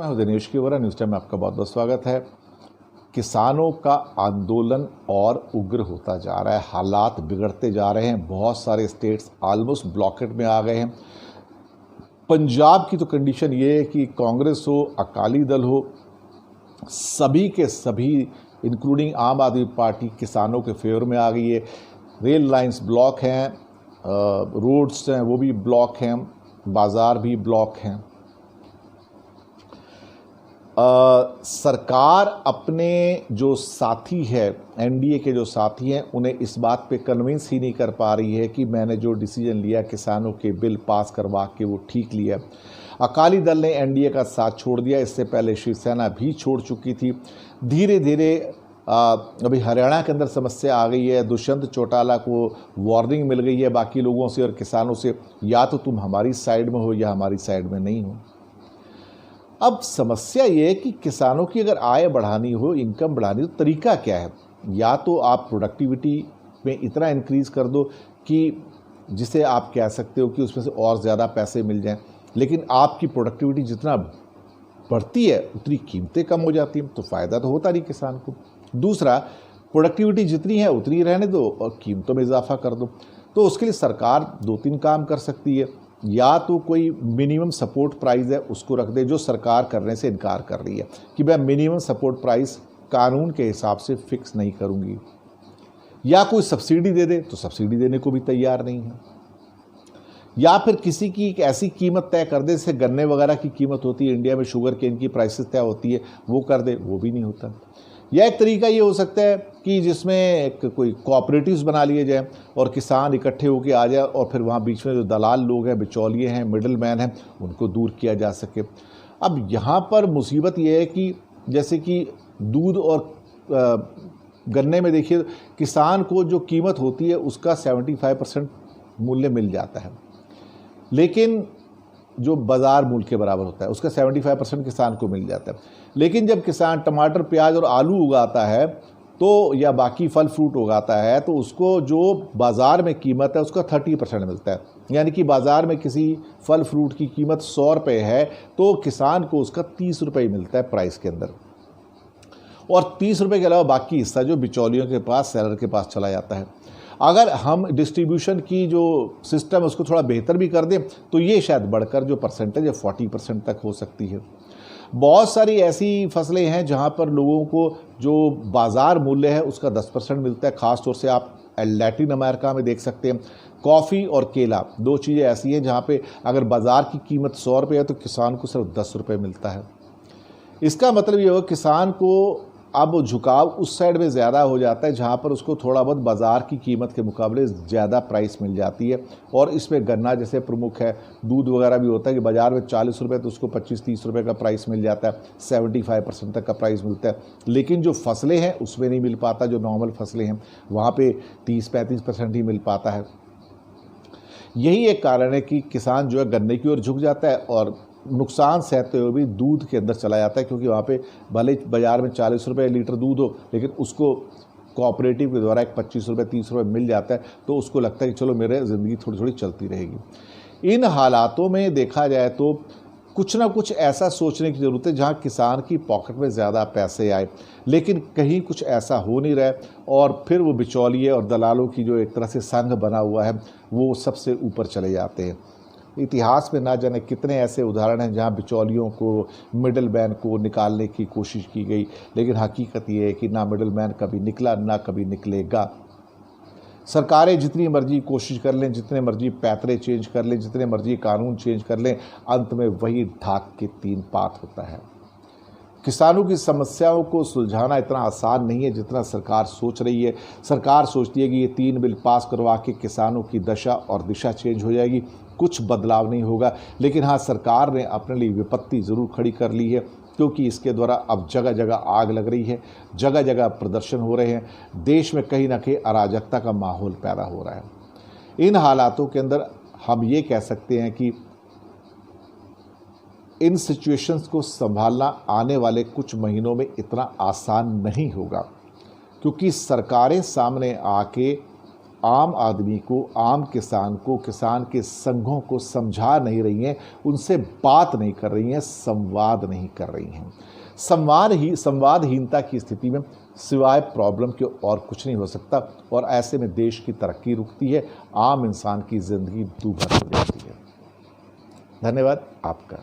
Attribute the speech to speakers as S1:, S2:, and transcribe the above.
S1: मैं हूं Dinesh kewra. News time में आपका बहुत बहुत स्वागत है। किसानों का आंदोलन और उग्र होता जा रहा है, हालात बिगड़ते जा रहे हैं। बहुत सारे स्टेट्स ऑलमोस्ट ब्लॉकेट में आ गए हैं। पंजाब की तो कंडीशन ये है कि कांग्रेस हो, अकाली दल हो, सभी के सभी इंक्लूडिंग आम आदमी पार्टी किसानों के फेवर में आ गई है। रेल लाइंस ब्लॉक हैं, रोड्स हैं वो भी ब्लॉक हैं, बाज़ार भी ब्लॉक हैं। सरकार अपने जो साथी है, एनडीए के जो साथी हैं, उन्हें इस बात पे कन्विंस ही नहीं कर पा रही है कि मैंने जो डिसीजन लिया किसानों के बिल पास करवा के वो ठीक लिया। अकाली दल ने एनडीए का साथ छोड़ दिया, इससे पहले शिवसेना भी छोड़ चुकी थी। धीरे धीरे अभी हरियाणा के अंदर समस्या आ गई है। दुष्यंत चौटाला को वार्निंग मिल गई है बाकी लोगों से और किसानों से, या तो तुम हमारी साइड में हो या हमारी साइड में नहीं हो। अब समस्या ये है कि किसानों की अगर आय बढ़ानी हो, इनकम बढ़ानी हो, तो तरीका क्या है? या तो आप प्रोडक्टिविटी में इतना इंक्रीज कर दो कि जिसे आप कह सकते हो कि उसमें से और ज़्यादा पैसे मिल जाएं, लेकिन आपकी प्रोडक्टिविटी जितना बढ़ती है उतनी कीमतें कम हो जाती हैं, तो फ़ायदा तो होता नहीं किसान को। दूसरा, प्रोडक्टिविटी जितनी है उतनी रहने दो और कीमतों में इजाफा कर दो। तो उसके लिए सरकार दो तीन काम कर सकती है। या तो कोई मिनिमम सपोर्ट प्राइस है उसको रख दे, जो सरकार करने से इनकार कर रही है कि मैं मिनिमम सपोर्ट प्राइस कानून के हिसाब से फिक्स नहीं करूंगी। या कोई सब्सिडी दे दे, तो सब्सिडी देने को भी तैयार नहीं है। या फिर किसी की एक ऐसी कीमत तय कर दे, जैसे गन्ने वगैरह की कीमत होती है इंडिया में, शुगर केन की प्राइसेस तय होती है, वो कर दे, वो भी नहीं होता। या एक तरीका ये हो सकता है कि जिसमें एक कोई कोऑपरेटिव्स बना लिए जाए और किसान इकट्ठे होकर आ जाए और फिर वहाँ बीच में जो दलाल लोग हैं, बिचौलिए हैं, मिडिल मैन हैं, उनको दूर किया जा सके। अब यहाँ पर मुसीबत ये है कि जैसे कि दूध और गन्ने में देखिए, किसान को जो कीमत होती है उसका 75% मूल्य मिल जाता है, लेकिन जो बाज़ार मूल्य के बराबर होता है उसका 75% किसान को मिल जाता है। लेकिन जब किसान टमाटर, प्याज और आलू उगाता है तो, या बाकी फल फ्रूट उगाता है, तो उसको जो बाज़ार में कीमत है उसका 30% मिलता है। यानी कि बाज़ार में किसी फल फ्रूट की कीमत 100 रुपये है तो किसान को उसका 30 रुपये मिलता है प्राइस के अंदर, और 30 रुपये के अलावा बाकी हिस्सा जो बिचौलियों के पास, सेलर के पास चला जाता है। अगर हम डिस्ट्रीब्यूशन की जो सिस्टम है उसको थोड़ा बेहतर भी कर दें तो ये शायद बढ़कर जो परसेंटेज है 40% तक हो सकती है। बहुत सारी ऐसी फसलें हैं जहां पर लोगों को जो बाज़ार मूल्य है उसका 10% मिलता है। ख़ास तौर से आप लैटिन अमेरिका में देख सकते हैं। कॉफ़ी और केला, दो चीज़ें ऐसी हैं जहां पे अगर बाज़ार की कीमत 100 रुपये है तो किसान को सिर्फ 10 रुपये मिलता है। इसका मतलब ये हो किसान को अब झुकाव उस साइड में ज़्यादा हो जाता है जहाँ पर उसको थोड़ा बहुत बाज़ार की कीमत के मुकाबले ज़्यादा प्राइस मिल जाती है। और इसमें गन्ना जैसे प्रमुख है, दूध वगैरह भी होता है कि बाज़ार में 40 रुपये तो उसको 25-30 रुपये का प्राइस मिल जाता है, 75% तक का प्राइस मिलता है। लेकिन जो फसलें हैं उसमें नहीं मिल पाता, जो नॉर्मल फसलें हैं वहाँ पर 30-35% ही मिल पाता है। यही एक कारण है कि किसान जो है गन्ने की ओर झुक जाता है और नुकसान सहते हुए भी दूध के अंदर चला जाता है, क्योंकि वहाँ पे भले बाज़ार में 40 रुपये लीटर दूध हो, लेकिन उसको कोऑपरेटिव के द्वारा एक 25 रुपये 30 रुपये मिल जाता है, तो उसको लगता है कि चलो मेरे ज़िंदगी थोड़ी थोड़ी चलती रहेगी। इन हालातों में देखा जाए तो कुछ ना कुछ ऐसा सोचने की ज़रूरत है जहाँ किसान की पॉकेट में ज़्यादा पैसे आए, लेकिन कहीं कुछ ऐसा हो नहीं रहा है और फिर वो बिचौलिए और दलालों की जो एक तरह से संघ बना हुआ है वो सबसे ऊपर चले जाते हैं। इतिहास में ना जाने कितने ऐसे उदाहरण हैं जहां बिचौलियों को, मिडिल मैन को निकालने की कोशिश की गई, लेकिन हकीकत ये है कि ना मिडिल मैन कभी निकला, ना कभी निकलेगा। सरकारें जितनी मर्जी कोशिश कर लें, जितने मर्जी पैतरे चेंज कर लें, जितने मर्जी कानून चेंज कर लें, अंत में वही ढाक के 3 पात होता है। किसानों की समस्याओं को सुलझाना इतना आसान नहीं है जितना सरकार सोच रही है। सरकार सोचती है कि ये 3 बिल पास करवा के किसानों की दशा और दिशा चेंज हो जाएगी, कुछ बदलाव नहीं होगा। लेकिन हाँ, सरकार ने अपने लिए विपत्ति ज़रूर खड़ी कर ली है, क्योंकि इसके द्वारा अब जगह जगह आग लग रही है, जगह जगह प्रदर्शन हो रहे हैं, देश में कहीं ना कहीं अराजकता का माहौल पैदा हो रहा है। इन हालातों के अंदर हम ये कह सकते हैं कि इन सिचुएशंस को संभालना आने वाले कुछ महीनों में इतना आसान नहीं होगा, क्योंकि सरकारें सामने आके आम आदमी को, आम किसान को, किसान के संघों को समझा नहीं रही हैं, उनसे बात नहीं कर रही हैं, संवाद नहीं कर रही हैं। संवादहीनता की स्थिति में सिवाय प्रॉब्लम के और कुछ नहीं हो सकता, और ऐसे में देश की तरक्की रुकती है, आम इंसान की ज़िंदगी दूभर हो जाती है। धन्यवाद आपका।